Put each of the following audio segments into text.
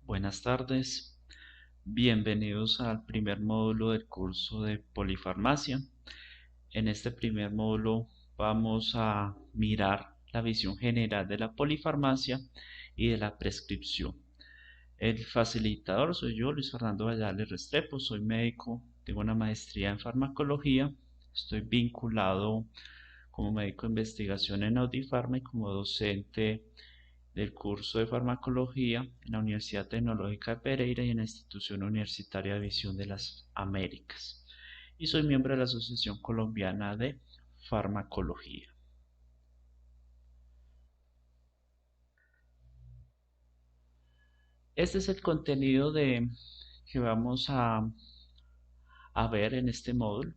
Buenas tardes, bienvenidos al primer módulo del curso de Polifarmacia. En este primer módulo vamos a mirar la visión general de la polifarmacia y de la prescripción. El facilitador soy yo, Luis Fernando Vallales Restrepo, soy médico, tengo una maestría en farmacología, estoy vinculado como médico de investigación en Audifarma y como docente del curso de farmacología en la Universidad Tecnológica de Pereira y en la Institución Universitaria de Visión de las Américas. Y soy miembro de la Asociación Colombiana de Farmacología. Este es el contenido que vamos a ver en este módulo.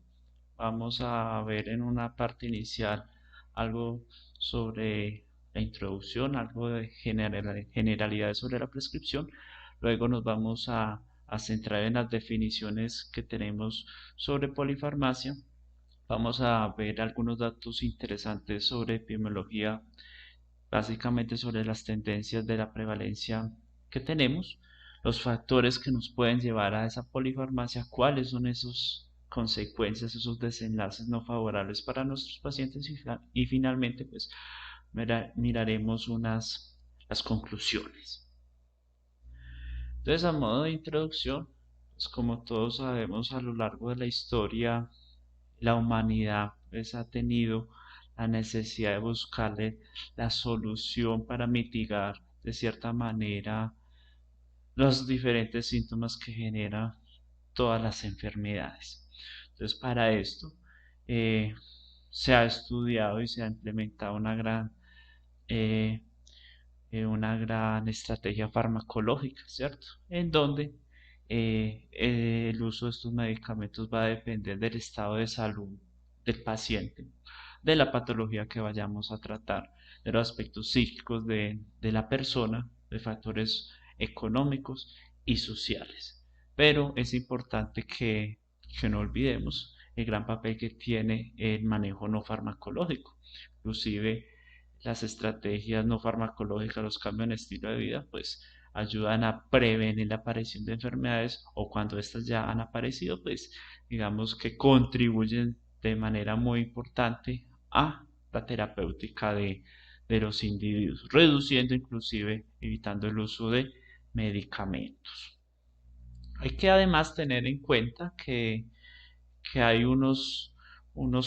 Vamos a ver en una parte inicial algo sobre la introducción, algo de generalidades sobre la prescripción. Luego nos vamos a centrar en las definiciones que tenemos sobre polifarmacia. Vamos a ver algunos datos interesantes sobre epidemiología, básicamente sobre las tendencias de la prevalencia que tenemos, los factores que nos pueden llevar a esa polifarmacia, cuáles son esas consecuencias, esos desenlaces no favorables para nuestros pacientes y finalmente pues miraremos las conclusiones. Entonces, a modo de introducción, pues como todos sabemos, a lo largo de la historia la humanidad pues ha tenido la necesidad de buscarle la solución para mitigar de cierta manera los diferentes síntomas que generan todas las enfermedades. Entonces, para esto eh, se ha estudiado y se ha implementado eh, una gran estrategia farmacológica, ¿cierto? En donde el uso de estos medicamentos va a depender del estado de salud del paciente, de la patología que vayamos a tratar, de los aspectos psíquicos de la persona, de factores económicos y sociales. Pero es importante que no olvidemos el gran papel que tiene el manejo no farmacológico. Inclusive las estrategias no farmacológicas, los cambios en estilo de vida, pues ayudan a prevenir la aparición de enfermedades o cuando estas ya han aparecido, pues digamos que contribuyen de manera muy importante a la terapéutica de los individuos, reduciendo inclusive, evitando el uso de medicamentos. Hay que además tener en cuenta que hay unos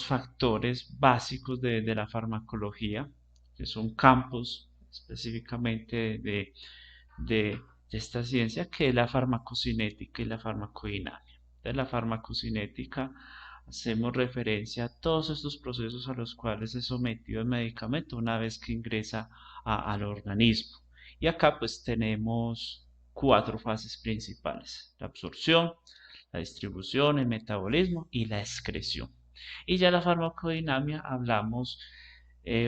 factores básicos de la farmacología, que son campos específicamente de esta ciencia, que es la farmacocinética y la farmacodinámica. De la farmacocinética hacemos referencia a todos estos procesos a los cuales es sometido el medicamento una vez que ingresa al organismo. Y acá pues tenemos cuatro fases principales: la absorción, la distribución, el metabolismo y la excreción. Y ya la farmacodinamia hablamos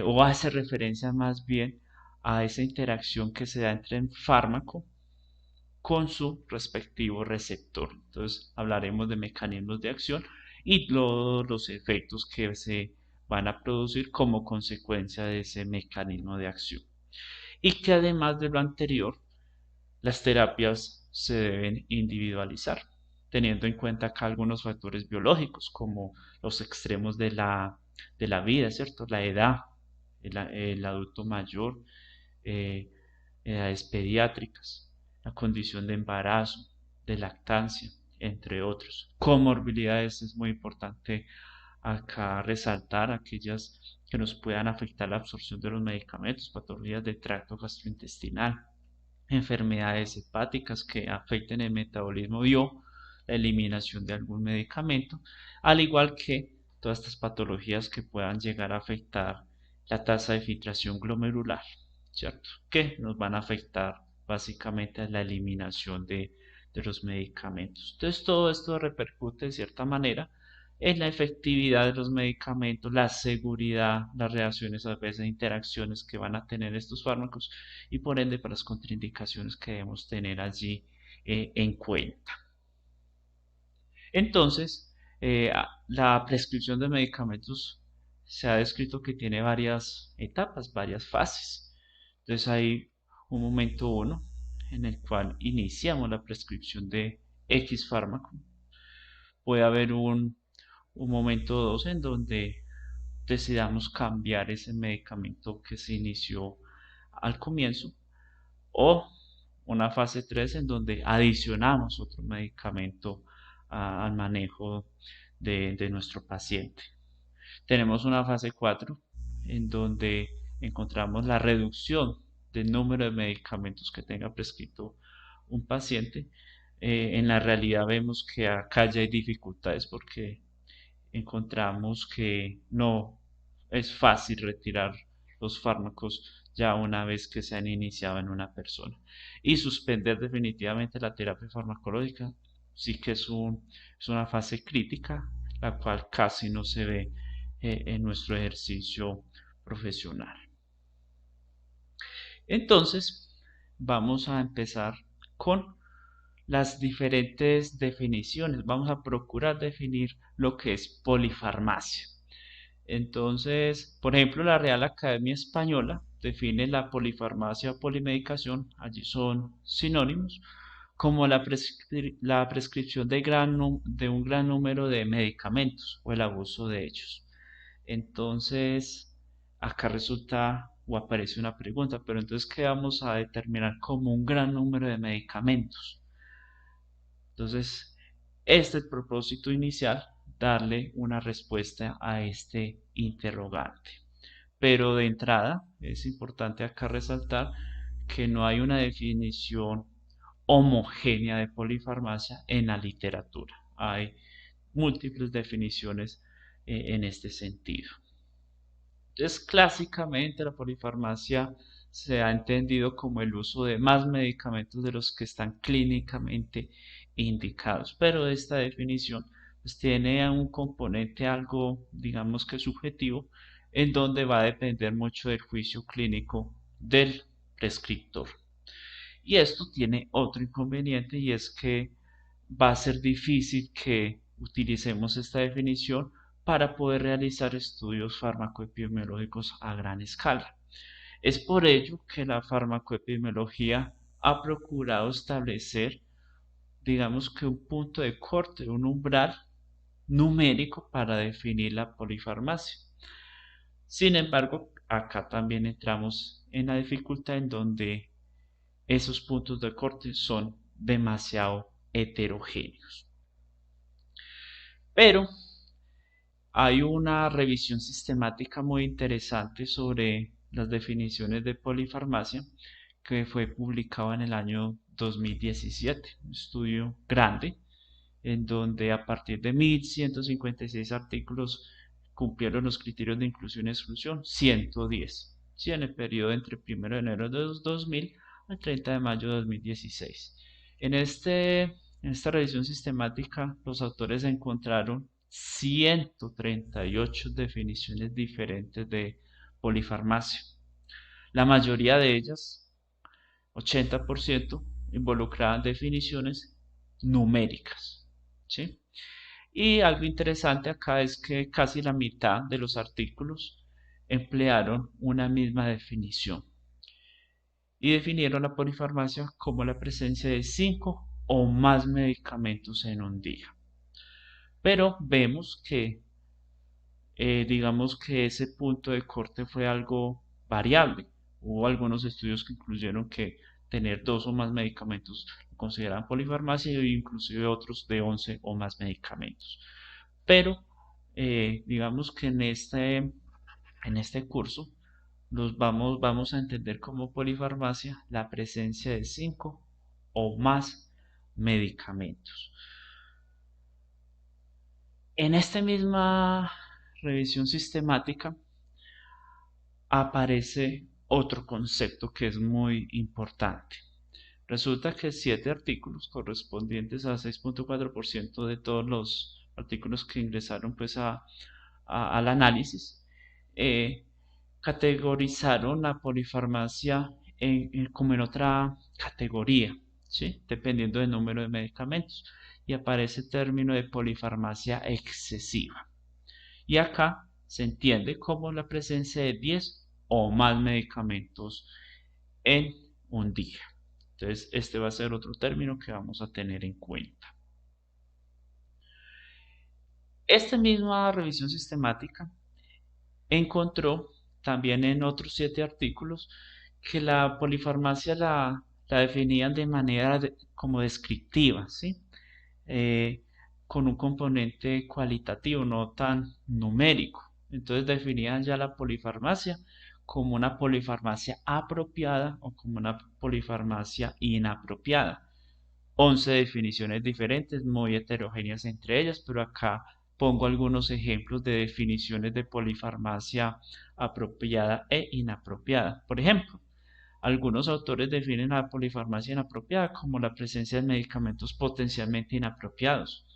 o hace referencia más bien a esa interacción que se da entre el fármaco con su respectivo receptor. Entonces hablaremos de mecanismos de acción y todos los efectos que se van a producir como consecuencia de ese mecanismo de acción. Y que además de lo anterior, las terapias se deben individualizar, teniendo en cuenta acá algunos factores biológicos como los extremos de la vida, ¿cierto? La edad, el adulto mayor, eh, edades pediátricas, la condición de embarazo, de lactancia, entre otros. Comorbilidades es muy importante acá resaltar aquellas que nos puedan afectar la absorción de los medicamentos, patologías de tracto gastrointestinal, enfermedades hepáticas que afecten el metabolismo o la eliminación de algún medicamento, al igual que todas estas patologías que puedan llegar a afectar la tasa de filtración glomerular, ¿cierto? Que nos van a afectar básicamente a la eliminación de los medicamentos. Entonces todo esto repercute de cierta manera en la efectividad de los medicamentos, la seguridad, las reacciones a veces, interacciones que van a tener estos fármacos y por ende para las contraindicaciones que debemos tener allí en cuenta. Entonces, la prescripción de medicamentos se ha descrito que tiene varias etapas, varias fases. Entonces hay un momento uno, en el cual iniciamos la prescripción de X fármaco, puede haber un momento 2 en donde decidamos cambiar ese medicamento que se inició al comienzo, o una fase 3 en donde adicionamos otro medicamento al manejo de nuestro paciente. Tenemos una fase 4 en donde encontramos la reducción del número de medicamentos que tenga prescrito un paciente. En la realidad vemos que acá ya hay dificultades porque encontramos que no es fácil retirar los fármacos ya una vez que se han iniciado en una persona. Y suspender definitivamente la terapia farmacológica sí que es una fase crítica, la cual casi no se ve en nuestro ejercicio profesional. Entonces, vamos a empezar con las diferentes definiciones. Vamos a procurar definir lo que es polifarmacia. Entonces, por ejemplo, la Real Academia Española define la polifarmacia o polimedicación, allí son sinónimos, como la prescripción de un gran número de medicamentos o el abuso de ellos. Entonces, acá resulta o aparece una pregunta, pero entonces, ¿qué vamos a determinar como un gran número de medicamentos? Entonces, este es el propósito inicial, darle una respuesta a este interrogante. Pero de entrada, es importante acá resaltar que no hay una definición homogénea de polifarmacia en la literatura. Hay múltiples definiciones en este sentido. Entonces, clásicamente la polifarmacia se ha entendido como el uso de más medicamentos de los que están clínicamente indicados, pero esta definición pues, tiene un componente algo, digamos que subjetivo, en donde va a depender mucho del juicio clínico del prescriptor. Y esto tiene otro inconveniente y es que va a ser difícil que utilicemos esta definición para poder realizar estudios farmacoepidemiológicos a gran escala. Es por ello que la farmacoepidemiología ha procurado establecer, digamos que un punto de corte, un umbral numérico para definir la polifarmacia. Sin embargo, acá también entramos en la dificultad en donde esos puntos de corte son demasiado heterogéneos. Pero hay una revisión sistemática muy interesante sobre las definiciones de polifarmacia que fue publicado en el año 2017, un estudio grande en donde a partir de 1156 artículos cumplieron los criterios de inclusión y exclusión 110, ¿sí? En el periodo entre 1 de enero de 2000 al 30 de mayo de 2016. En esta revisión sistemática, los autores encontraron 138 definiciones diferentes de polifarmacia. La mayoría de ellas, 80%, involucraban definiciones numéricas, ¿sí? Y algo interesante acá es que casi la mitad de los artículos emplearon una misma definición y definieron la polifarmacia como la presencia de 5 o más medicamentos en un día. Pero vemos que, digamos que ese punto de corte fue algo variable. Hubo algunos estudios que incluyeron que tener 2 o más medicamentos lo consideraban polifarmacia y inclusive otros de 11 o más medicamentos. Pero digamos que en este curso vamos a entender como polifarmacia la presencia de 5 o más medicamentos. En esta misma revisión sistemática aparece otro concepto que es muy importante. Resulta que 7 artículos correspondientes a 6.4% de todos los artículos que ingresaron pues al análisis categorizaron la polifarmacia como en otra categoría, ¿sí? Dependiendo del número de medicamentos. Y aparece el término de polifarmacia excesiva. Y acá se entiende como la presencia de 10 o más medicamentos en un día. Entonces, este va a ser otro término que vamos a tener en cuenta. Esta misma revisión sistemática encontró también en otros 7 artículos que la polifarmacia la definían de manera como descriptiva, ¿sí? Eh, con un componente cualitativo, no tan numérico. Entonces definían ya la polifarmacia como una polifarmacia apropiada o como una polifarmacia inapropiada. 11 definiciones diferentes, muy heterogéneas entre ellas, pero acá pongo algunos ejemplos de definiciones de polifarmacia apropiada e inapropiada. Por ejemplo, algunos autores definen la polifarmacia inapropiada como la presencia de medicamentos potencialmente inapropiados.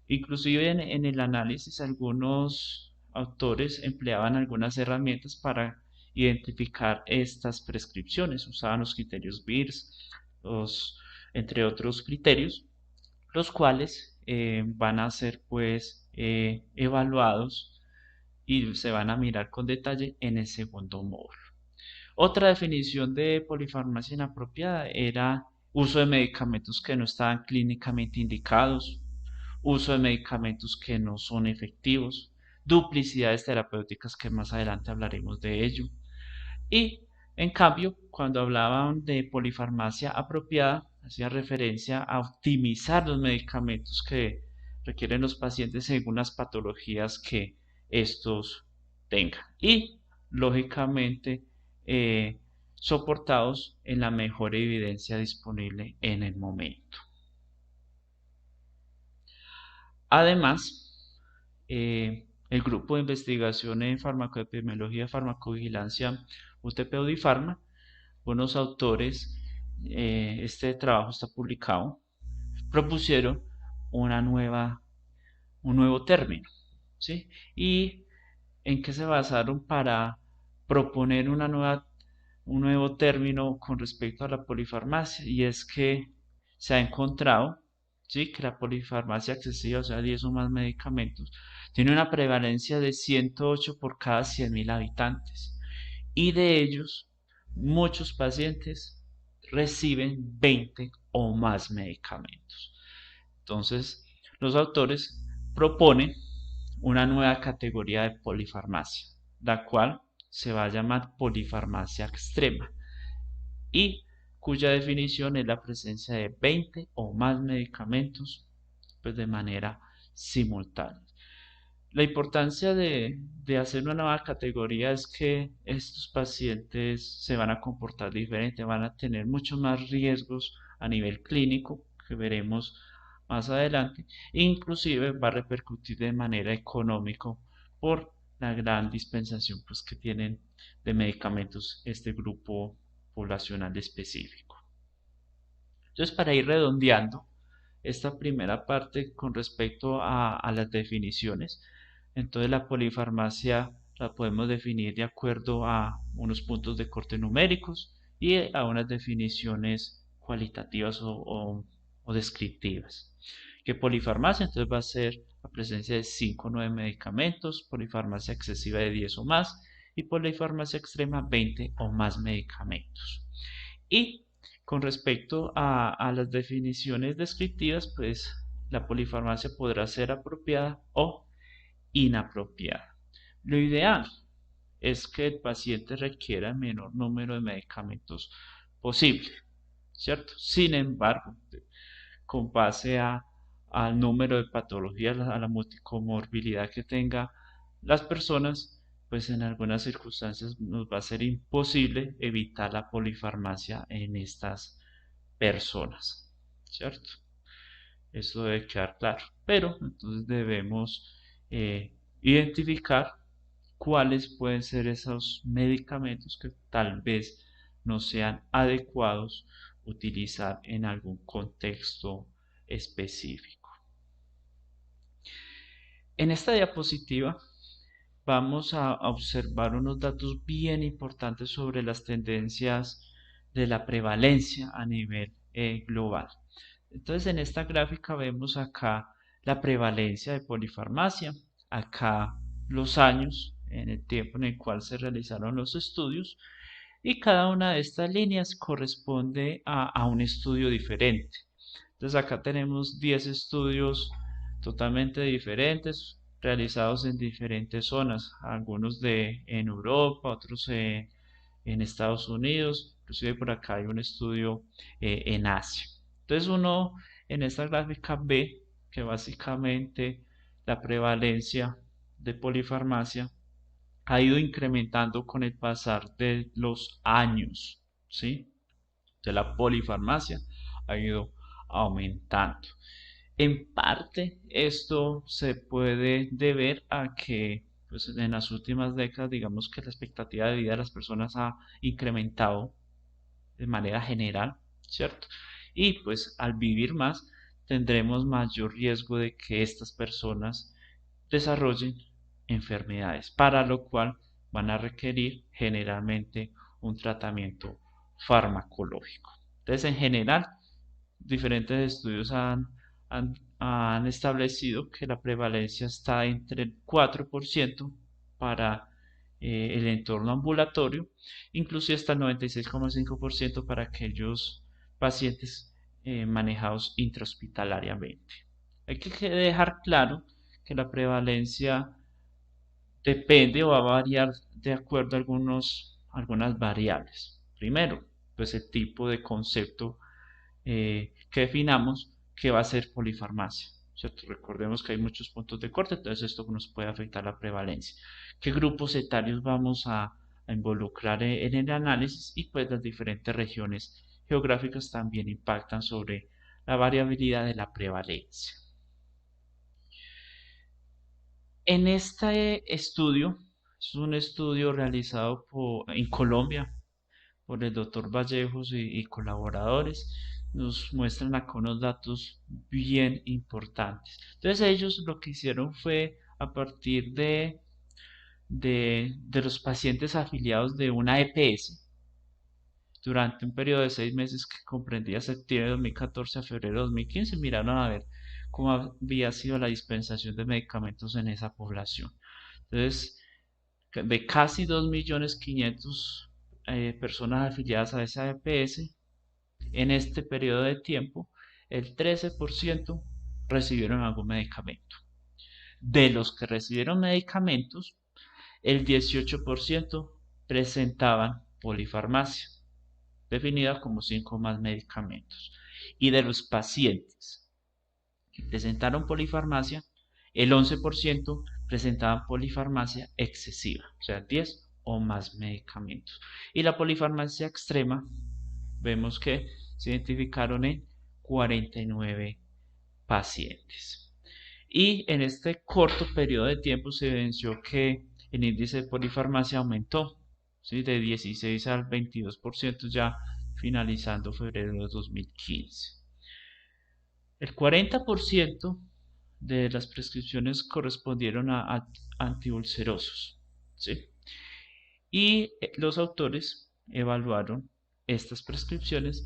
Inclusive en el análisis algunos autores empleaban algunas herramientas para identificar estas prescripciones. Usaban los criterios BIRS, entre otros criterios, los cuales van a ser pues evaluados y se van a mirar con detalle en el segundo módulo. Otra definición de polifarmacia inapropiada era uso de medicamentos que no estaban clínicamente indicados, uso de medicamentos que no son efectivos, duplicidades terapéuticas que más adelante hablaremos de ello. Y en cambio, cuando hablaban de polifarmacia apropiada, hacía referencia a optimizar los medicamentos que requieren los pacientes según las patologías que estos tengan. Y, lógicamente, soportados en la mejor evidencia disponible en el momento. Además, el grupo de investigación en farmacoepidemiología y farmacovigilancia UTP-Audifarma, unos autores, este trabajo está publicado, propusieron un nuevo término, ¿sí? ¿Y en qué se basaron para proponer un nuevo término con respecto a la polifarmacia? Y es que se ha encontrado, ¿sí?, que la polifarmacia excesiva, o sea, 10 o más medicamentos, tiene una prevalencia de 108 por cada 100.000 habitantes. Y de ellos, muchos pacientes reciben 20 o más medicamentos. Entonces, los autores proponen una nueva categoría de polifarmacia, la cual se va a llamar polifarmacia extrema y cuya definición es la presencia de 20 o más medicamentos pues, de manera simultánea. La importancia de hacer una nueva categoría es que estos pacientes se van a comportar diferente, van a tener muchos más riesgos a nivel clínico, que veremos más adelante, e inclusive va a repercutir de manera económica por la gran dispensación pues, que tienen de medicamentos este grupo poblacional específico. Entonces, para ir redondeando esta primera parte con respecto a las definiciones, entonces la polifarmacia la podemos definir de acuerdo a unos puntos de corte numéricos y a unas definiciones cualitativas o descriptivas. Que polifarmacia entonces va a ser la presencia de 5 o 9 medicamentos, polifarmacia excesiva de 10 o más y polifarmacia extrema 20 o más medicamentos. Y con respecto a las definiciones descriptivas, pues la polifarmacia podrá ser apropiada o inapropiada. Lo ideal es que el paciente requiera el menor número de medicamentos posible, ¿cierto? Sin embargo, con base al número de patologías, a la multicomorbilidad que tenga las personas, pues en algunas circunstancias nos va a ser imposible evitar la polifarmacia en estas personas, ¿cierto? Eso debe quedar claro. Pero entonces debemos identificar cuáles pueden ser esos medicamentos que tal vez no sean adecuados utilizar en algún contexto específico. En esta diapositiva vamos a observar unos datos bien importantes sobre las tendencias de la prevalencia a nivel global. Entonces en esta gráfica vemos acá la prevalencia de polifarmacia, acá los años en el tiempo en el cual se realizaron los estudios y cada una de estas líneas corresponde a un estudio diferente. Entonces acá tenemos 10 estudios totalmente diferentes, realizados en diferentes zonas, algunos en Europa, otros en Estados Unidos, inclusive por acá hay un estudio en Asia. Entonces uno en esta gráfica ve que básicamente la prevalencia de polifarmacia ha ido incrementando con el pasar de los años, ¿sí? De la polifarmacia ha ido aumentando. En parte esto se puede deber a que pues, en las últimas décadas digamos que la expectativa de vida de las personas ha incrementado de manera general, ¿cierto? Y pues al vivir más tendremos mayor riesgo de que estas personas desarrollen enfermedades, para lo cual van a requerir generalmente un tratamiento farmacológico. Entonces, en general, diferentes estudios han establecido que la prevalencia está entre el 4% para el entorno ambulatorio, inclusive hasta el 96,5% para aquellos pacientes manejados intrahospitalariamente. Hay que dejar claro que la prevalencia depende o va a variar de acuerdo a algunas variables. Primero, pues el tipo de concepto que definamos que va a ser polifarmacia, ¿cierto? Recordemos que hay muchos puntos de corte, entonces esto nos puede afectar la prevalencia. ¿Qué grupos etarios vamos a involucrar en el análisis? Y pues las diferentes regiones geográficas también impactan sobre la variabilidad de la prevalencia. En este estudio, es un estudio realizado en Colombia por el doctor Vallejos y colaboradores, nos muestran acá unos datos bien importantes. Entonces ellos lo que hicieron fue a partir de los pacientes afiliados de una EPS durante un periodo de 6 meses que comprendía septiembre de 2014 a febrero de 2015, miraron a ver cómo había sido la dispensación de medicamentos en esa población. Entonces, de casi 2.500.000 personas afiliadas a esa EPS, en este periodo de tiempo, el 13% recibieron algún medicamento. De los que recibieron medicamentos, el 18% presentaban polifarmacia, definida como 5 o más medicamentos. Y de los pacientes que presentaron polifarmacia, el 11% presentaban polifarmacia excesiva, o sea, 10 o más medicamentos. Y la polifarmacia extrema, vemos que se identificaron en 49 pacientes. Y en este corto periodo de tiempo se evidenció que el índice de polifarmacia aumentó, ¿sí? De 16 al 22% ya finalizando febrero de 2015. El 40% de las prescripciones correspondieron a antiulcerosos, ¿sí? Y los autores evaluaron estas prescripciones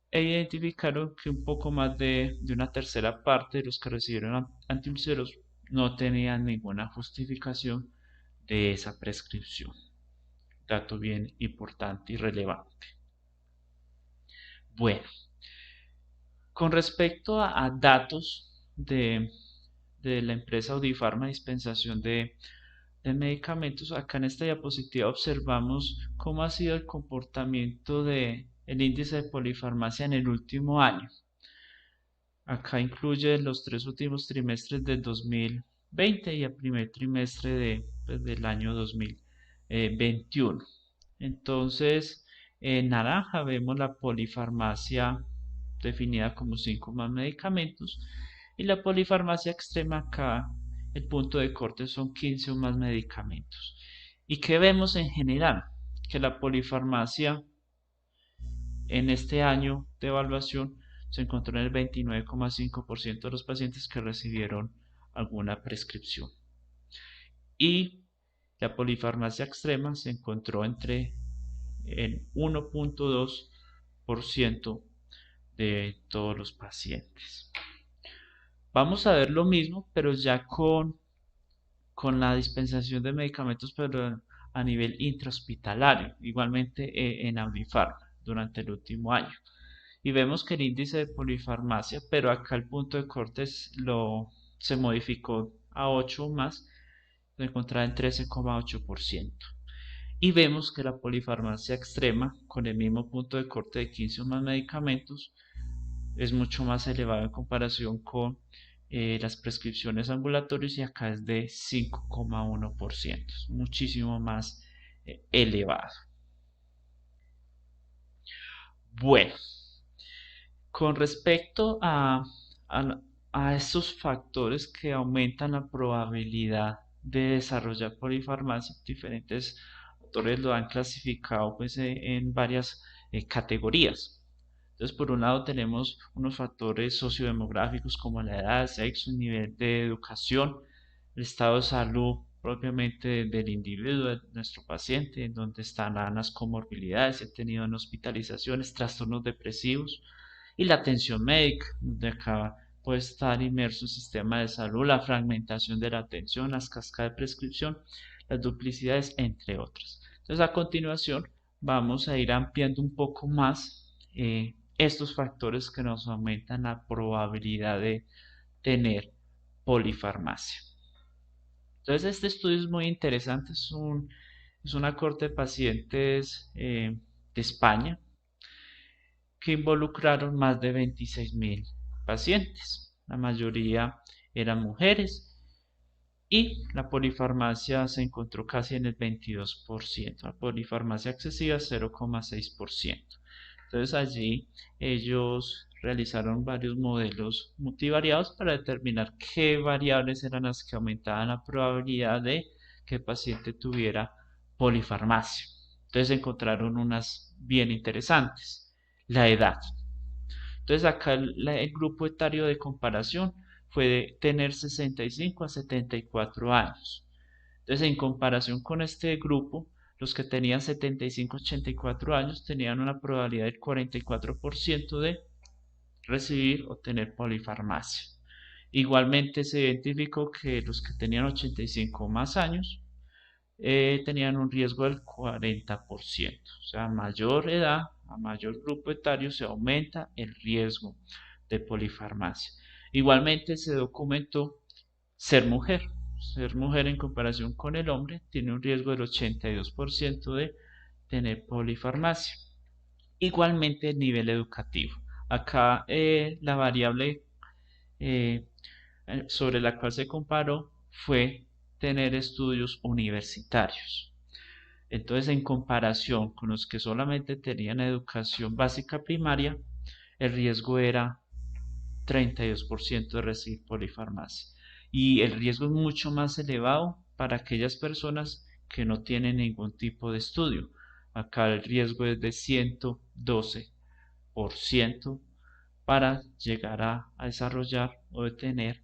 e identificaron que un poco más de una tercera parte de los que recibieron antiulceros no tenían ninguna justificación de esa prescripción. Dato bien importante y relevante. Bueno, con respecto a datos de la empresa Audifarma dispensación de medicamentos, acá en esta diapositiva observamos cómo ha sido el comportamiento del índice de polifarmacia en el último año. Acá incluye los 3 últimos trimestres del 2020 y el primer trimestre del año 2021. Entonces, en naranja vemos la polifarmacia definida como 5 más medicamentos y la polifarmacia extrema acá el punto de corte son 15 o más medicamentos. ¿Y qué vemos en general? Que la polifarmacia en este año de evaluación se encontró en el 29,5% de los pacientes que recibieron alguna prescripción. Y la polifarmacia extrema se encontró entre el 1,2% de todos los pacientes. Vamos a ver lo mismo, pero ya con la dispensación de medicamentos, pero a nivel intrahospitalario, igualmente en Aunifarma durante el último año. Y vemos que el índice de polifarmacia, pero acá el punto de corte se modificó a 8 más, lo encontraba en 13,8%. Y vemos que la polifarmacia extrema, con el mismo punto de corte de 15 o más medicamentos, es mucho más elevado en comparación con las prescripciones ambulatorias y acá es de 5,1%, muchísimo más elevado. Bueno, con respecto a estos factores que aumentan la probabilidad de desarrollar polifarmacia, diferentes autores lo han clasificado pues, en varias categorías. Entonces, por un lado tenemos unos factores sociodemográficos como la edad, sexo, nivel de educación, el estado de salud propiamente del individuo, de nuestro paciente, en donde están las comorbilidades, si ha tenido en hospitalizaciones, trastornos depresivos y la atención médica, donde acá puede estar inmerso el sistema de salud, la fragmentación de la atención, las cascadas de prescripción, las duplicidades, entre otras. Entonces, a continuación, vamos a ir ampliando un poco más estos factores que nos aumentan la probabilidad de tener polifarmacia. Entonces, este estudio es muy interesante, es una corte de pacientes de España que involucraron más de 26.000 pacientes. La mayoría eran mujeres y la polifarmacia se encontró casi en el 22%, la polifarmacia excesiva 0,6%. Entonces allí ellos realizaron varios modelos multivariados para determinar qué variables eran las que aumentaban la probabilidad de que el paciente tuviera polifarmacia. Entonces encontraron unas bien interesantes. La edad. Entonces acá el grupo etario de comparación fue de tener 65 a 74 años. Entonces en comparación con este grupo, los que tenían 75 a 84 años tenían una probabilidad del 44% de recibir o tener polifarmacia. Igualmente se identificó que los que tenían 85 o más años tenían un riesgo del 40%. O sea, a mayor edad, a mayor grupo etario, se aumenta el riesgo de polifarmacia. Igualmente se documentó ser mujer. Ser mujer en comparación con el hombre tiene un riesgo del 82% de tener polifarmacia. Igualmente el nivel educativo. Acá la variable sobre la cual se comparó fue tener estudios universitarios. Entonces, en comparación con los que solamente tenían educación básica primaria, el riesgo era 32% de recibir polifarmacia. Y el riesgo es mucho más elevado para aquellas personas que no tienen ningún tipo de estudio. Acá el riesgo es de 112% para llegar a desarrollar o de tener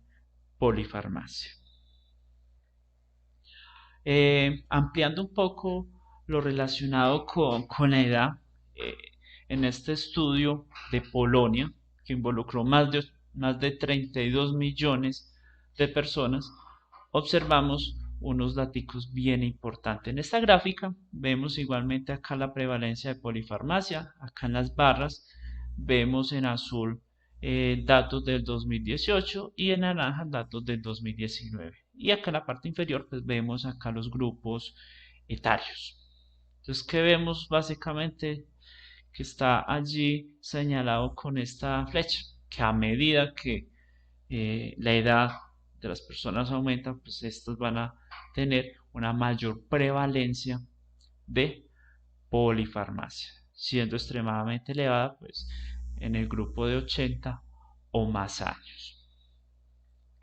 polifarmacia. Ampliando un poco lo relacionado con la edad, eh, en este estudio de Polonia, que involucró más de 32 millones de personas, observamos unos datos bien importantes. En esta gráfica vemos igualmente acá la prevalencia de polifarmacia, acá en las barras vemos en azul datos del 2018 y en naranja datos del 2019. Y acá en la parte inferior pues vemos acá los grupos etarios. Entonces, ¿qué vemos básicamente? Que está allí señalado con esta flecha, que a medida que la edad de las personas aumenta, pues estas van a tener una mayor prevalencia de polifarmacia, siendo extremadamente elevada pues en el grupo de 80 o más años.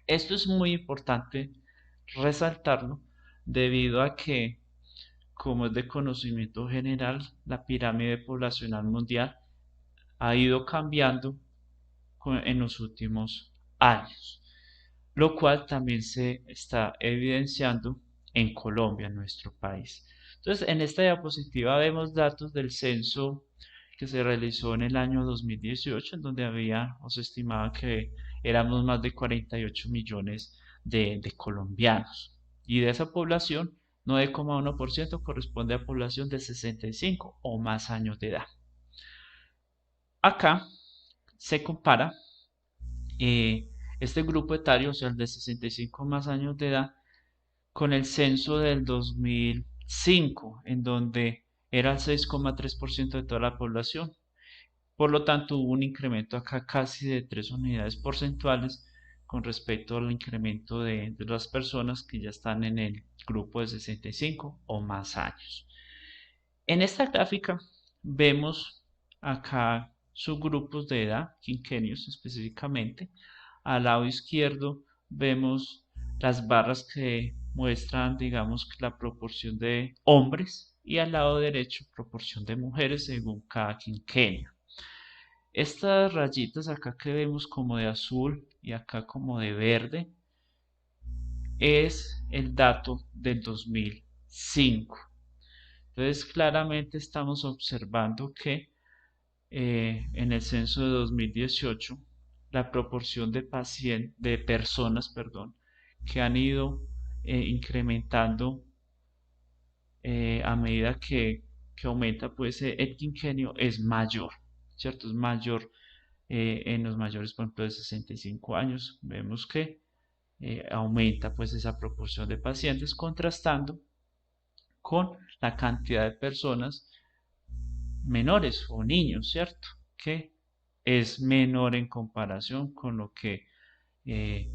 Esto es muy importante resaltarlo debido a que, como es de conocimiento general, la pirámide poblacional mundial ha ido cambiando en los últimos años, lo cual también se está evidenciando en Colombia, en nuestro país. Entonces, en esta diapositiva vemos datos del censo que se realizó en el año 2018, en donde había o se estimaba que éramos más de 48 millones de colombianos. Y de esa población, 9,1% corresponde a población de 65 o más años de edad. Acá se compara este grupo etario, o sea, el de 65 más años de edad, con el censo del 2005, en donde era el 6,3% de toda la población. Por lo tanto, hubo un incremento acá casi de 3 unidades porcentuales con respecto al incremento de las personas que ya están en el grupo de 65 o más años. En esta gráfica vemos acá subgrupos de edad, quinquenios específicamente. Al lado izquierdo vemos las barras que muestran, digamos, la proporción de hombres y al lado derecho proporción de mujeres según cada quinquenio. Estas rayitas acá que vemos como de azul y acá como de verde es el dato del 2005. Entonces claramente estamos observando que en el censo de 2018 la proporción de personas, que han ido incrementando a medida que aumenta pues el quinquenio es mayor, ¿cierto? Es mayor en los mayores, por ejemplo, de 65 años. Vemos que aumenta pues esa proporción de pacientes contrastando con la cantidad de personas menores o niños, ¿cierto? Que es menor en comparación con lo que eh,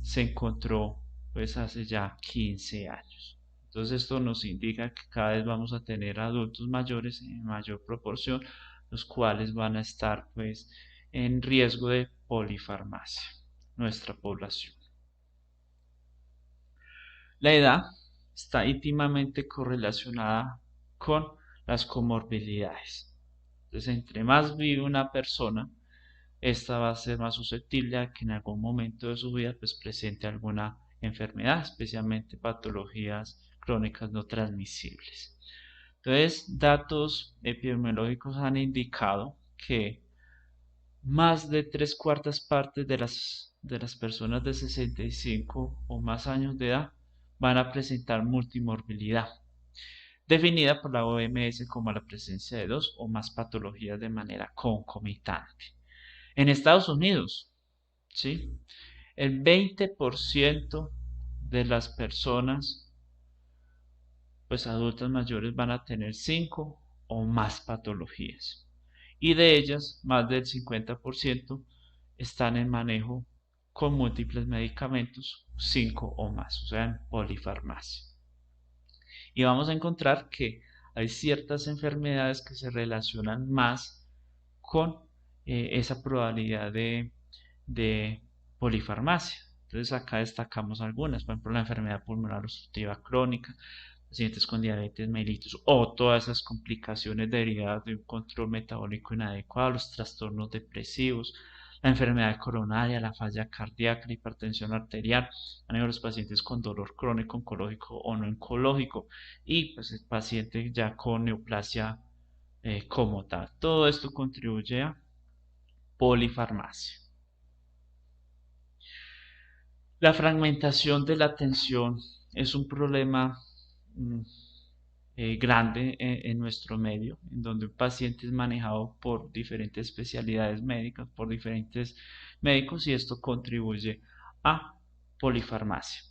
se encontró pues hace ya 15 años. Entonces esto nos indica que cada vez vamos a tener adultos mayores en mayor proporción, los cuales van a estar pues en riesgo de polifarmacia, nuestra población. La edad está íntimamente correlacionada con las comorbilidades. Entonces, entre más vive una persona, esta va a ser más susceptible a que en algún momento de su vida pues presente alguna enfermedad, especialmente patologías crónicas no transmisibles. Entonces, datos epidemiológicos han indicado que más de 3/4 partes de las personas de 65 o más años de edad van a presentar multimorbilidad, definida por la OMS como la presencia de 2 o más patologías de manera concomitante. En Estados Unidos, ¿sí? El 20% de las personas, pues adultas mayores, van a tener 5 o más patologías. Y de ellas, más del 50% están en manejo con múltiples medicamentos, 5 o más, o sea, en polifarmacia. Y vamos a encontrar que hay ciertas enfermedades que se relacionan más con esa probabilidad de polifarmacia. Entonces acá destacamos algunas, por ejemplo la enfermedad pulmonar obstructiva crónica, pacientes con diabetes mellitus o todas esas complicaciones derivadas de un control metabólico inadecuado, los trastornos depresivos, la enfermedad coronaria, la falla cardíaca, la hipertensión arterial, manejo de los pacientes con dolor crónico, oncológico o no oncológico y pues el paciente ya con neoplasia como tal. Todo esto contribuye a polifarmacia. La fragmentación de la atención es un problema mm, grande en nuestro medio, en donde un paciente es manejado por diferentes especialidades médicas, por diferentes médicos y esto contribuye a polifarmacia.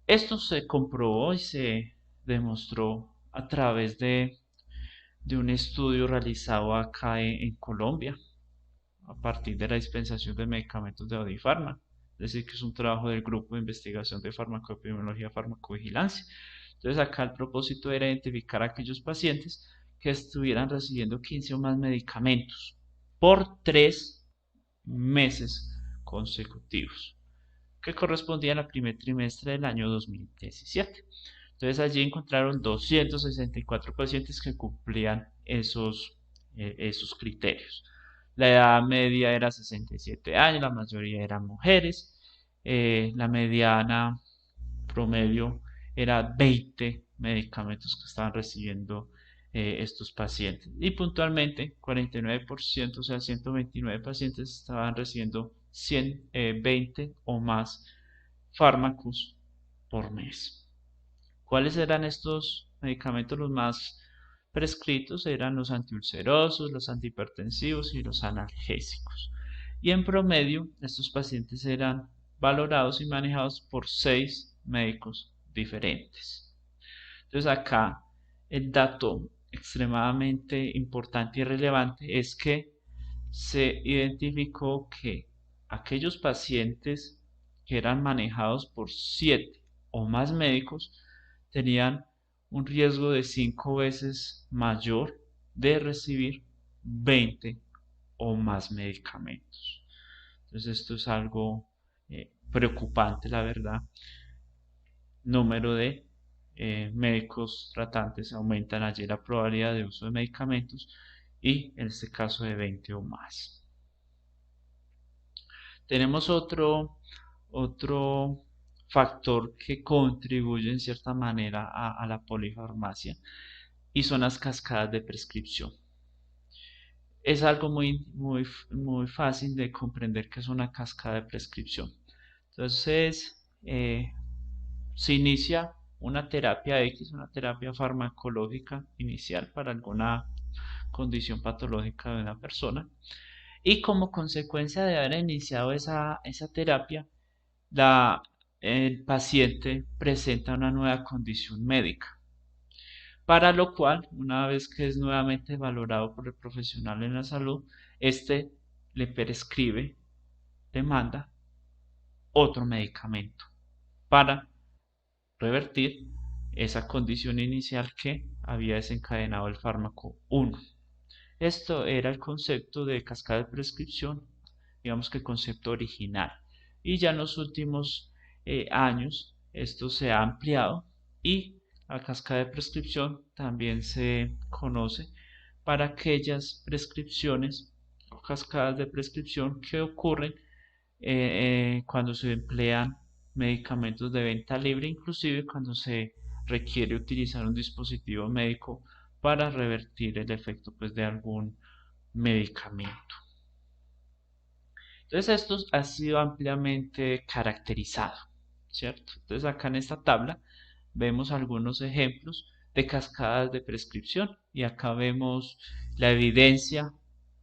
Esto se comprobó y se demostró a través de un estudio realizado acá en Colombia, a partir de la dispensación de medicamentos de Audifarma, es decir, que es un trabajo del Grupo de Investigación de Farmacoepidemiología y Farmacovigilancia. Entonces acá el propósito era identificar a aquellos pacientes que estuvieran recibiendo 15 o más medicamentos por 3 meses consecutivos, que correspondían al primer trimestre del año 2017. Entonces allí encontraron 264 pacientes que cumplían esos criterios. La edad media era 67 años, la mayoría eran mujeres, la mediana promedio era 20 medicamentos que estaban recibiendo estos pacientes. Y puntualmente 49%, o sea, 129 pacientes estaban recibiendo 120 o más fármacos por mes. ¿Cuáles eran estos medicamentos los más prescritos? Eran los antiulcerosos, los antihipertensivos y los analgésicos. Y en promedio, estos pacientes eran valorados y manejados por 6 médicos diferentes. Entonces acá el dato extremadamente importante y relevante es que se identificó que aquellos pacientes que eran manejados por 7 o más médicos tenían un riesgo de 5 veces mayor de recibir 20 o más medicamentos. Entonces esto es algo preocupante, la verdad. Número de médicos tratantes aumentan allí la probabilidad de uso de medicamentos y en este caso de 20 o más. Tenemos otro factor que contribuye en cierta manera a la polifarmacia y son las cascadas de prescripción. Es algo muy fácil de comprender que es una cascada de prescripción. Entonces, se inicia una terapia X, una terapia farmacológica inicial para alguna condición patológica de una persona. Y como consecuencia de haber iniciado esa terapia, el paciente presenta una nueva condición médica, para lo cual, una vez que es nuevamente valorado por el profesional en la salud, este le prescribe, le manda otro medicamento para revertir esa condición inicial que había desencadenado el fármaco 1. Esto era el concepto de cascada de prescripción, digamos que el concepto original. Y ya en los últimos años esto se ha ampliado y la cascada de prescripción también se conoce para aquellas prescripciones o cascadas de prescripción que ocurren cuando se emplean medicamentos de venta libre, inclusive cuando se requiere utilizar un dispositivo médico para revertir el efecto pues, de algún medicamento. Entonces esto ha sido ampliamente caracterizado, ¿cierto? Entonces acá en esta tabla vemos algunos ejemplos de cascadas de prescripción y acá vemos la evidencia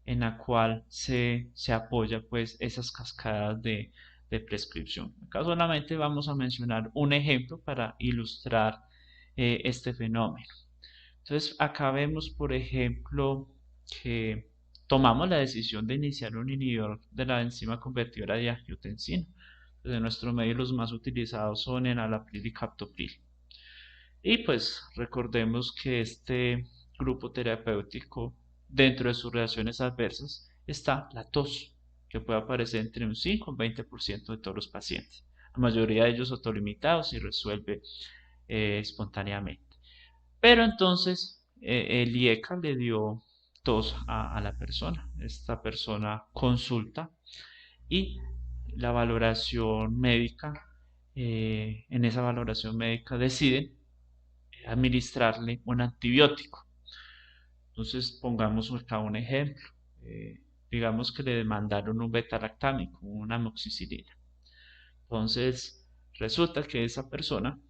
en la cual se apoya pues esas cascadas de prescripción. Acá solamente vamos a mencionar un ejemplo para ilustrar este fenómeno. Entonces acá vemos por ejemplo que tomamos la decisión de iniciar un inhibidor de la enzima convertidora de angiotensina. Entonces, en nuestro medio los más utilizados son enalapril y captopril. Y pues recordemos que este grupo terapéutico, dentro de sus reacciones adversas, está la tos, que puede aparecer entre un 5 y un 20% de todos los pacientes. La mayoría de ellos autolimitados y resuelve espontáneamente. Pero entonces el IECA le dio tos a la persona. Esta persona consulta y la valoración médica, en esa valoración médica deciden administrarle un antibiótico. Entonces pongamos acá un ejemplo. Digamos que le demandaron un beta-lactámico, una amoxicilina. Entonces resulta que esa persona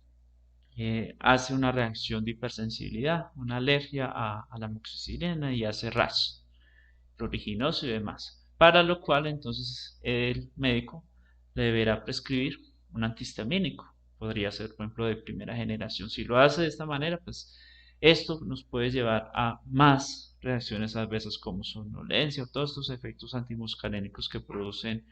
hace una reacción de hipersensibilidad, una alergia a la amoxicilina y hace rash pruriginoso y demás. Para lo cual entonces el médico le deberá prescribir un antihistamínico. Podría ser, por ejemplo, de primera generación. Si lo hace de esta manera, pues esto nos puede llevar a más reacciones adversas como somnolencia o todos estos efectos antimuscarénicos que producen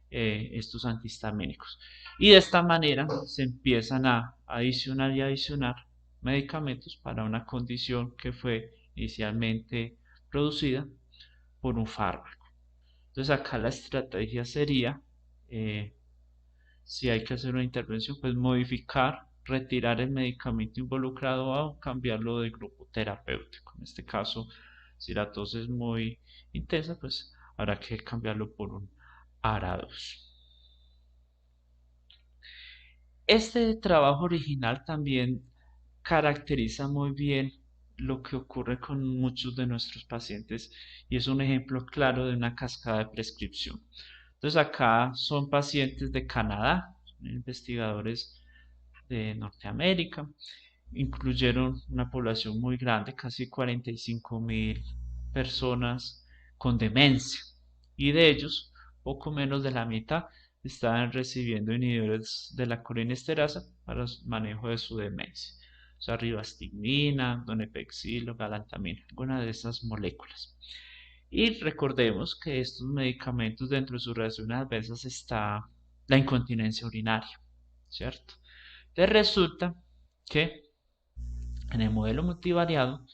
estos antihistamínicos. Y de esta manera se empiezan a adicionar y adicionar medicamentos para una condición que fue inicialmente producida por un fármaco. Entonces acá la estrategia sería, si hay que hacer una intervención, pues modificar, retirar el medicamento involucrado o cambiarlo de grupo terapéutico. En este caso, si la tos es muy intensa, pues habrá que cambiarlo por un ARA2. Este trabajo original también caracteriza muy bien lo que ocurre con muchos de nuestros pacientes y es un ejemplo claro de una cascada de prescripción. Entonces acá son pacientes de Canadá, son investigadores de Norteamérica incluyeron una población muy grande, casi 45.000 personas con demencia, y de ellos, poco menos de la mitad estaban recibiendo inhibidores de la colinesterasa para el manejo de su demencia. O sea, rivastigmina, donepezil o galantamina, alguna de estas moléculas. Y recordemos que estos medicamentos, dentro de sus reacciones adversas está la incontinencia urinaria, ¿cierto? Entonces resulta que en el modelo multivariado,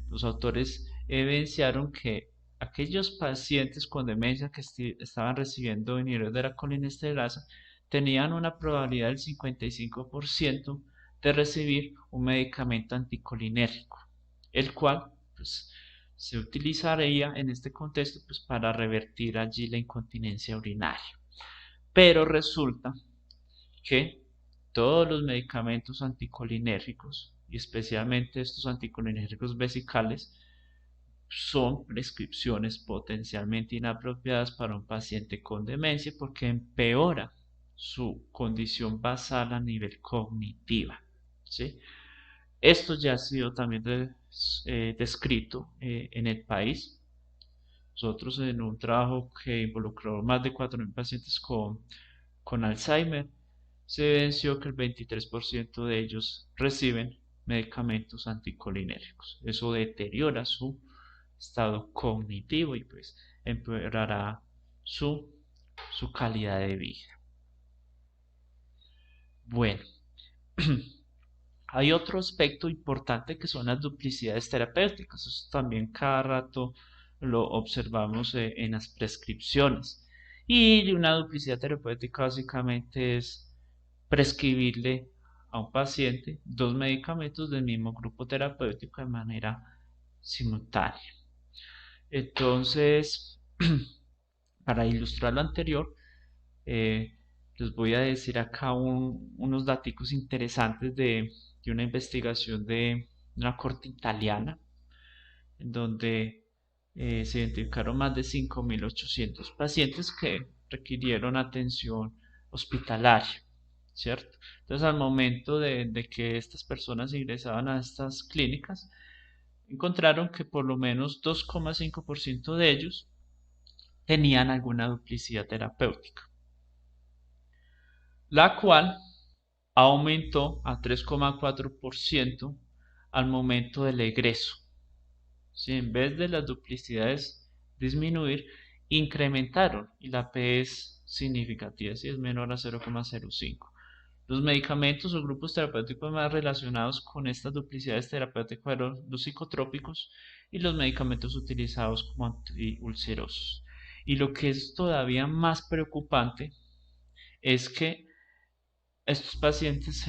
los autores evidenciaron que aquellos pacientes con demencia que estaban recibiendo inhibidores de la colinesterasa tenían una probabilidad del 55% de recibir un medicamento anticolinérgico, el cual pues, se utilizaría en este contexto pues, para revertir allí la incontinencia urinaria. Pero resulta que todos los medicamentos anticolinérgicos, y especialmente estos anticolinérgicos vesicales, son prescripciones potencialmente inapropiadas para un paciente con demencia porque empeora su condición basal a nivel cognitiva, ¿sí? Esto ya ha sido también descrito en el país. Nosotros en un trabajo que involucró más de 4.000 pacientes con Alzheimer, se evidenció que el 23% de ellos reciben medicamentos anticolinérgicos. Eso deteriora su estado cognitivo y pues empeorará su, su calidad de vida. Bueno, hay otro aspecto importante que son las duplicidades terapéuticas. Eso también cada rato lo observamos en las prescripciones. Y una duplicidad terapéutica básicamente es prescribirle a un paciente dos medicamentos del mismo grupo terapéutico de manera simultánea. Entonces, para ilustrar lo anterior, les voy a decir acá unos datos interesantes de una investigación de una corte italiana, en donde se identificaron más de 5.800 pacientes que requirieron atención hospitalaria, ¿cierto? Entonces, al momento de que estas personas ingresaban a estas clínicas, encontraron que por lo menos 2,5% de ellos tenían alguna duplicidad terapéutica, la cual aumentó a 3,4% al momento del egreso. Si en vez de las duplicidades disminuir, incrementaron y la P es significativa, si es menor a 0,05. Los medicamentos o grupos terapéuticos más relacionados con estas duplicidades terapéuticas fueron los psicotrópicos y los medicamentos utilizados como antiulcerosos. Y lo que es todavía más preocupante es que estos pacientes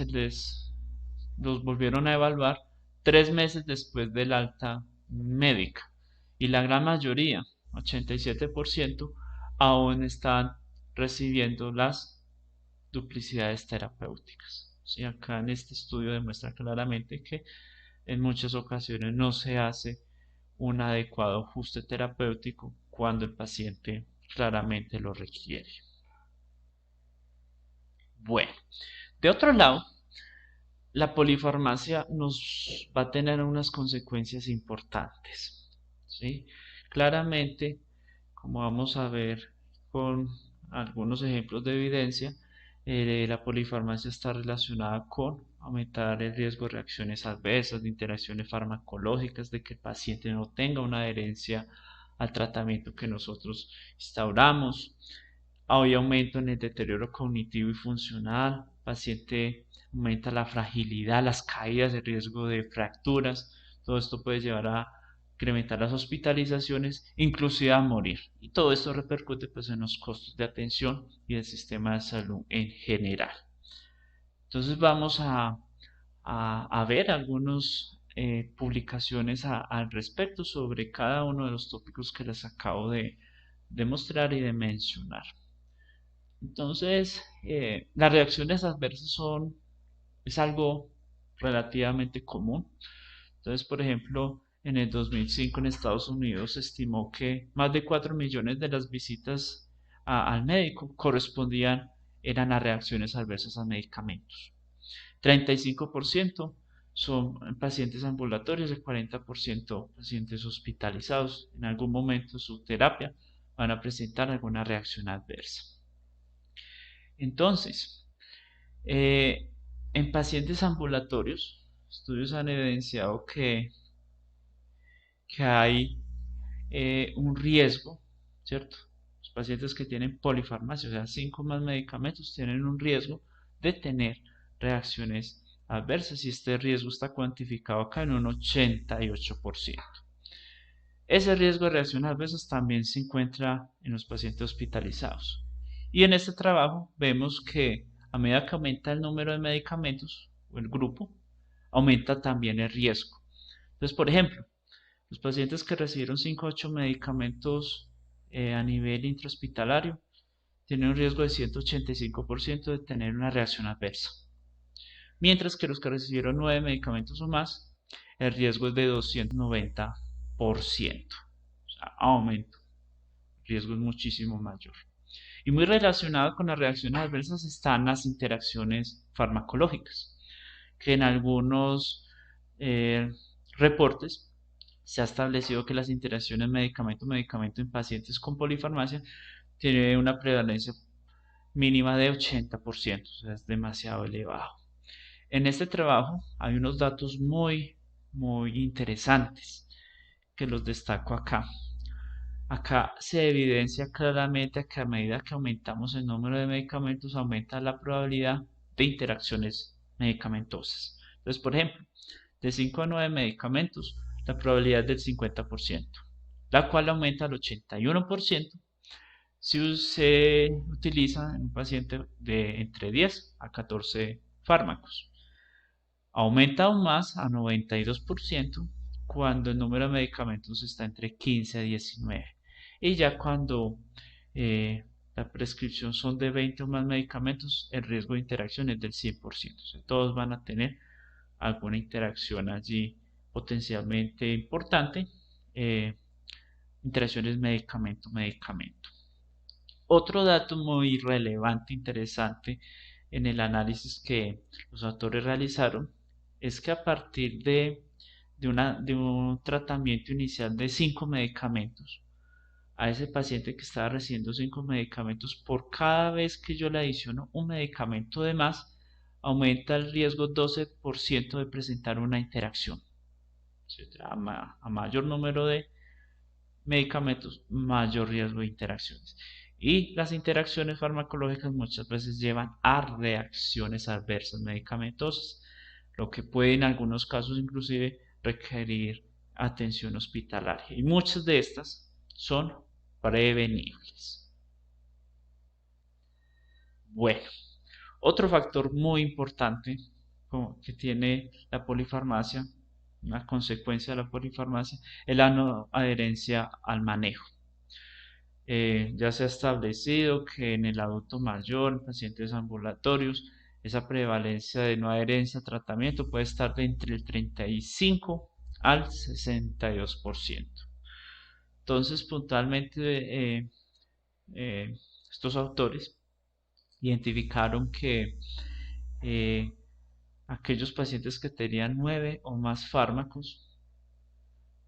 los volvieron a evaluar 3 meses después del alta médica y la gran mayoría, 87%, aún están recibiendo las duplicidades terapéuticas. ¿Sí? Acá en este estudio demuestra claramente que en muchas ocasiones no se hace un adecuado ajuste terapéutico cuando el paciente claramente lo requiere. Bueno, de otro lado, la polifarmacia nos va a tener unas consecuencias importantes, ¿sí? Claramente, como vamos a ver con algunos ejemplos de evidencia, la polifarmacia está relacionada con aumentar el riesgo de reacciones adversas, de interacciones farmacológicas, de que el paciente no tenga una adherencia al tratamiento que nosotros instauramos. Hay aumento en el deterioro cognitivo y funcional, el paciente aumenta la fragilidad, las caídas, el riesgo de fracturas. Todo esto puede llevar a incrementar las hospitalizaciones, inclusive a morir. Y todo esto repercute pues, en los costos de atención y del sistema de salud en general. Entonces vamos a ver algunas publicaciones al respecto sobre cada uno de los tópicos que les acabo de mostrar y de mencionar. Entonces, las reacciones adversas es algo relativamente común. Entonces, por ejemplo, en el 2005 en Estados Unidos se estimó que más de 4 millones de las visitas al médico eran a reacciones adversas a medicamentos. 35% son pacientes ambulatorios, el 40% pacientes hospitalizados. En algún momento de su terapia van a presentar alguna reacción adversa. Entonces, en pacientes ambulatorios, estudios han evidenciado que hay un riesgo, ¿cierto? Los pacientes que tienen polifarmacia, o sea, 5 más medicamentos, tienen un riesgo de tener reacciones adversas y este riesgo está cuantificado acá en un 88%. Ese riesgo de reacciones adversas también se encuentra en los pacientes hospitalizados. Y en este trabajo vemos que a medida que aumenta el número de medicamentos o el grupo, aumenta también el riesgo. Entonces, por ejemplo, los pacientes que recibieron 5 o 8 medicamentos a nivel intrahospitalario tienen un riesgo de 185% de tener una reacción adversa. Mientras que los que recibieron 9 medicamentos o más, el riesgo es de 290%. O sea, aumento. El riesgo es muchísimo mayor. Y muy relacionado con las reacciones adversas están las interacciones farmacológicas, que en algunos reportes se ha establecido que las interacciones medicamento-medicamento en pacientes con polifarmacia tienen una prevalencia mínima de 80%, o sea, es demasiado elevado. En este trabajo hay unos datos muy interesantes que los destaco acá. Acá se evidencia claramente que a medida que aumentamos el número de medicamentos, aumenta la probabilidad de interacciones medicamentosas. Entonces, por ejemplo, de 5 a 9 medicamentos, la probabilidad es del 50%, la cual aumenta al 81% si se utiliza en un paciente de entre 10 a 14 fármacos. Aumenta aún más a 92% cuando el número de medicamentos está entre 15 a 19. Y ya cuando la prescripción son de 20 o más medicamentos, el riesgo de interacción es del 100%. O sea, todos van a tener alguna interacción allí potencialmente importante. Interacciones medicamento-medicamento. Otro dato muy relevante, interesante en el análisis que los autores realizaron es que a partir de un tratamiento inicial de 5 medicamentos, a ese paciente que estaba recibiendo 5 medicamentos, por cada vez que yo le adiciono un medicamento de más, aumenta el riesgo 12% de presentar una interacción. A mayor número de medicamentos, mayor riesgo de interacciones. Y las interacciones farmacológicas muchas veces llevan a reacciones adversas medicamentosas, lo que puede en algunos casos inclusive requerir atención hospitalaria. Y muchas de estas son prevenibles. Bueno, otro factor muy importante que tiene la polifarmacia, una consecuencia de la polifarmacia, es la no adherencia al manejo. Ya se ha establecido que en el adulto mayor, en pacientes ambulatorios, esa prevalencia de no adherencia a tratamiento puede estar de entre el 35 al 62%. Entonces, puntualmente, estos autores identificaron que aquellos pacientes que tenían 9 o más fármacos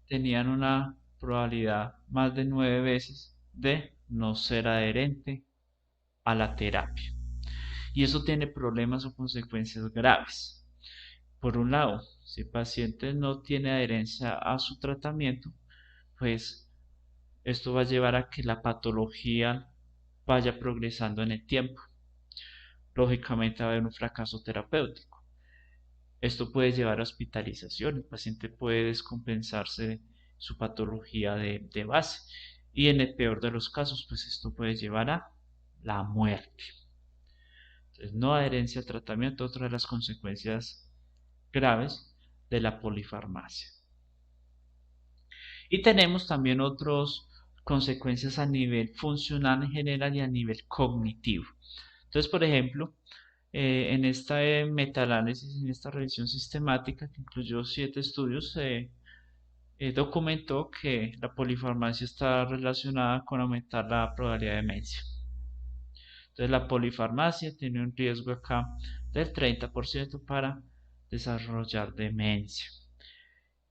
tenían una probabilidad más de 9 veces de no ser adherente a la terapia. Y eso tiene problemas o consecuencias graves. Por un lado, si el paciente no tiene adherencia a su tratamiento, pues esto va a llevar a que la patología vaya progresando en el tiempo. Lógicamente va a haber un fracaso terapéutico. Esto puede llevar a hospitalización, el paciente puede descompensarse su patología de base y en el peor de los casos, pues esto puede llevar a la muerte. Entonces, no adherencia al tratamiento, otra de las consecuencias graves de la polifarmacia. Y tenemos también otras consecuencias a nivel funcional en general y a nivel cognitivo. Entonces, por ejemplo, en esta metaanálisis, en esta revisión sistemática que incluyó 7 estudios, se documentó que la polifarmacia está relacionada con aumentar la probabilidad de demencia. Entonces la polifarmacia tiene un riesgo acá del 30% para desarrollar demencia.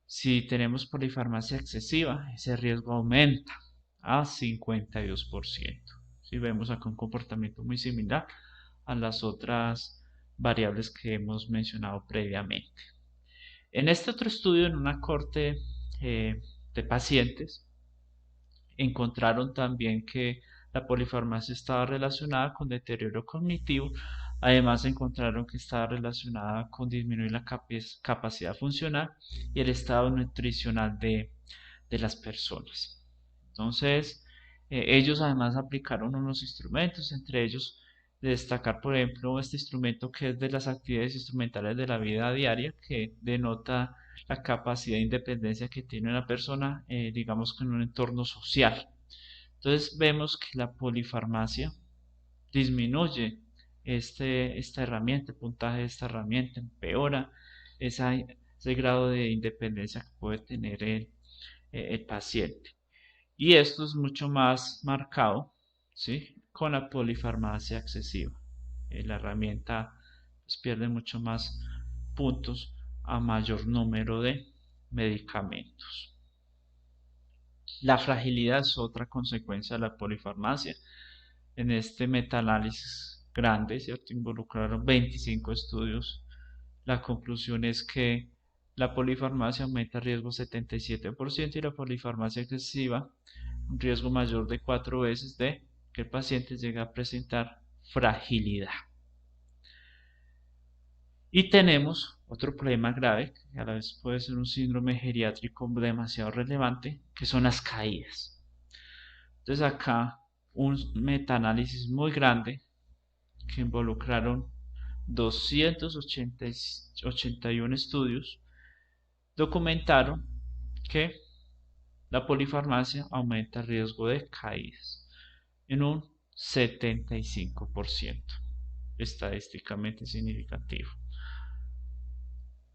Si tenemos polifarmacia excesiva, ese riesgo aumenta a 52%. Si vemos acá un comportamiento muy similar a las otras variables que hemos mencionado previamente. En este otro estudio, en una corte de pacientes, encontraron también que la polifarmacia estaba relacionada con deterioro cognitivo. Además, encontraron que estaba relacionada con disminuir la capacidad funcional y el estado nutricional de las personas. Entonces, ellos además aplicaron unos instrumentos, entre ellos destacar, por ejemplo, este instrumento que es de las actividades instrumentales de la vida diaria, que denota la capacidad de independencia que tiene una persona, digamos que en un entorno social. Entonces vemos que la polifarmacia disminuye esta herramienta, el puntaje de esta herramienta, empeora ese grado de independencia que puede tener el paciente. Y esto es mucho más marcado, ¿sí?, con la polifarmacia excesiva. La herramienta pues, pierde mucho más puntos a mayor número de medicamentos. La fragilidad es otra consecuencia de la polifarmacia. En este metaanálisis grande, ¿cierto?, involucraron 25 estudios. La conclusión es que la polifarmacia aumenta el riesgo 77% y la polifarmacia excesiva un riesgo mayor de 4 veces de que el paciente llegue a presentar fragilidad. Y tenemos otro problema grave, que a la vez puede ser un síndrome geriátrico demasiado relevante, que son las caídas. Entonces acá un metaanálisis muy grande que involucraron 281 estudios documentaron que la polifarmacia aumenta el riesgo de caídas en un 75%, estadísticamente significativo.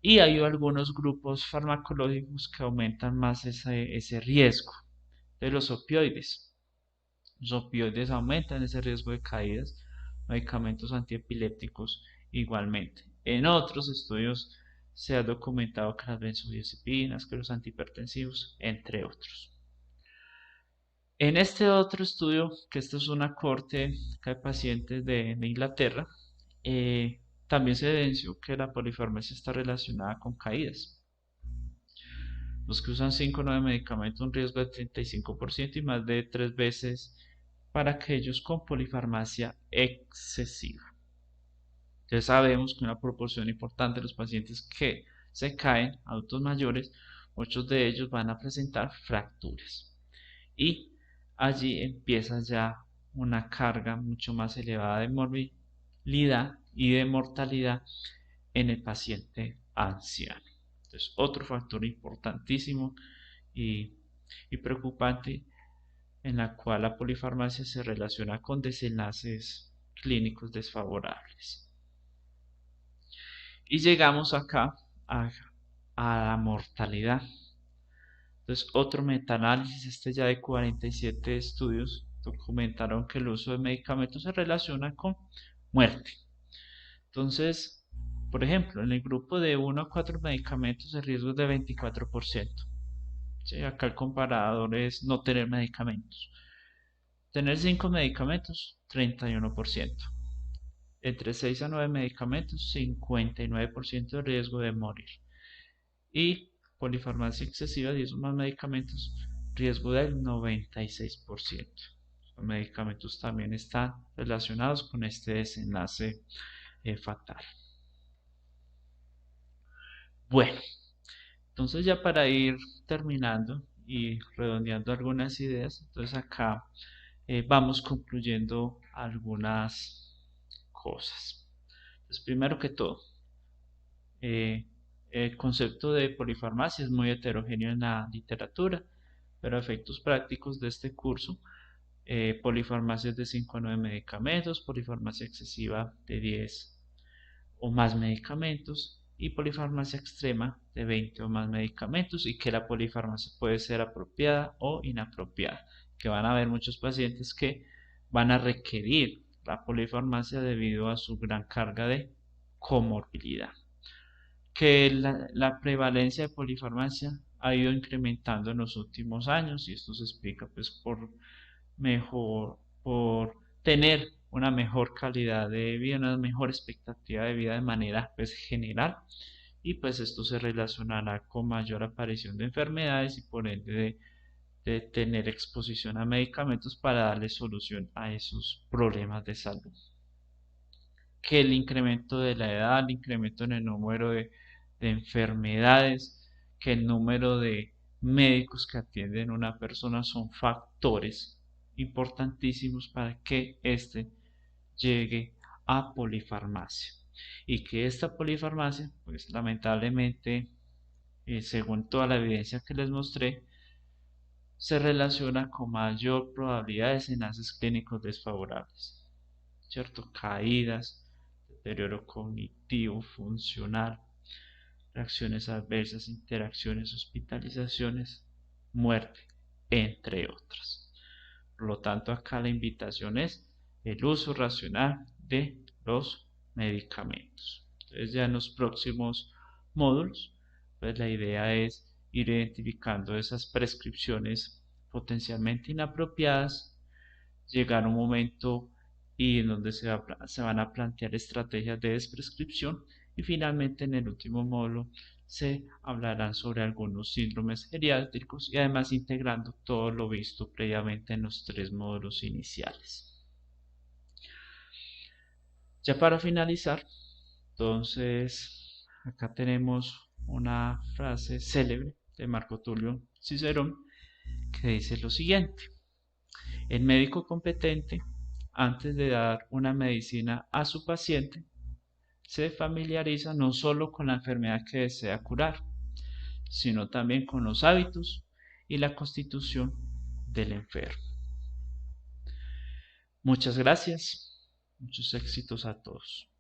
Y hay algunos grupos farmacológicos que aumentan más ese riesgo de los opioides. Los opioides aumentan ese riesgo de caídas, medicamentos antiepilépticos igualmente. En otros estudios se ha documentado que las benzodiazepinas, que los antihipertensivos, entre otros. En este otro estudio, que esto es una corte de pacientes de Inglaterra, también se evidenció que la polifarmacia está relacionada con caídas. Los que usan 5 o 9 medicamentos, un riesgo de 35% y más de 3 veces para aquellos con polifarmacia excesiva. Entonces sabemos que una proporción importante de los pacientes que se caen, adultos mayores, muchos de ellos van a presentar fracturas. Y allí empieza ya una carga mucho más elevada de morbilidad y de mortalidad en el paciente anciano. Entonces, otro factor importantísimo y preocupante en la cual la polifarmacia se relaciona con desenlaces clínicos desfavorables. Y llegamos acá a la mortalidad. Entonces, otro metaanálisis, este ya de 47 estudios, documentaron que el uso de medicamentos se relaciona con muerte. Entonces, por ejemplo, en el grupo de 1 a 4 medicamentos el riesgo es de 24%. ¿Sí? Acá el comparador es no tener medicamentos. Tener 5 medicamentos, 31%. Entre 6 a 9 medicamentos, 59% de riesgo de morir. Y polifarmacia excesiva, 10 o más medicamentos, riesgo del 96%. Los medicamentos también están relacionados con este desenlace fatal. Bueno, entonces ya para ir terminando y redondeando algunas ideas, entonces acá vamos concluyendo algunas cosas. Entonces, primero que todo, el concepto de polifarmacia es muy heterogéneo en la literatura, pero a efectos prácticos de este curso, polifarmacia es de 5 a 9 medicamentos, polifarmacia excesiva de 10 o más medicamentos y polifarmacia extrema de 20 o más medicamentos, y que la polifarmacia puede ser apropiada o inapropiada, que van a haber muchos pacientes que van a requerir la polifarmacia debido a su gran carga de comorbilidad. que la prevalencia de polifarmacia ha ido incrementando en los últimos años y esto se explica pues por tener una mejor calidad de vida, una mejor expectativa de vida de manera pues general y pues esto se relacionará con mayor aparición de enfermedades y por ende de tener exposición a medicamentos para darle solución a esos problemas de salud. Que el incremento de la edad, el incremento en el número de enfermedades, que el número de médicos que atienden a una persona son factores importantísimos para que éste llegue a polifarmacia. Y que esta polifarmacia, pues lamentablemente, según toda la evidencia que les mostré, se relaciona con mayor probabilidad de desenlaces clínicos desfavorables, ¿cierto? Caídas, deterioro cognitivo, funcional, reacciones adversas, interacciones, hospitalizaciones, muerte, entre otras. Por lo tanto, acá la invitación es el uso racional de los medicamentos. Entonces, ya en los próximos módulos, pues la idea es ir identificando esas prescripciones potencialmente inapropiadas, llegar a un momento y en donde se van a plantear estrategias de desprescripción y finalmente en el último módulo se hablarán sobre algunos síndromes geriátricos y además integrando todo lo visto previamente en los 3 módulos iniciales. Ya para finalizar, entonces acá tenemos una frase célebre de Marco Tulio Cicerón que dice lo siguiente: el médico competente, antes de dar una medicina a su paciente, se familiariza no solo con la enfermedad que desea curar, sino también con los hábitos y la constitución del enfermo. Muchas gracias, muchos éxitos a todos.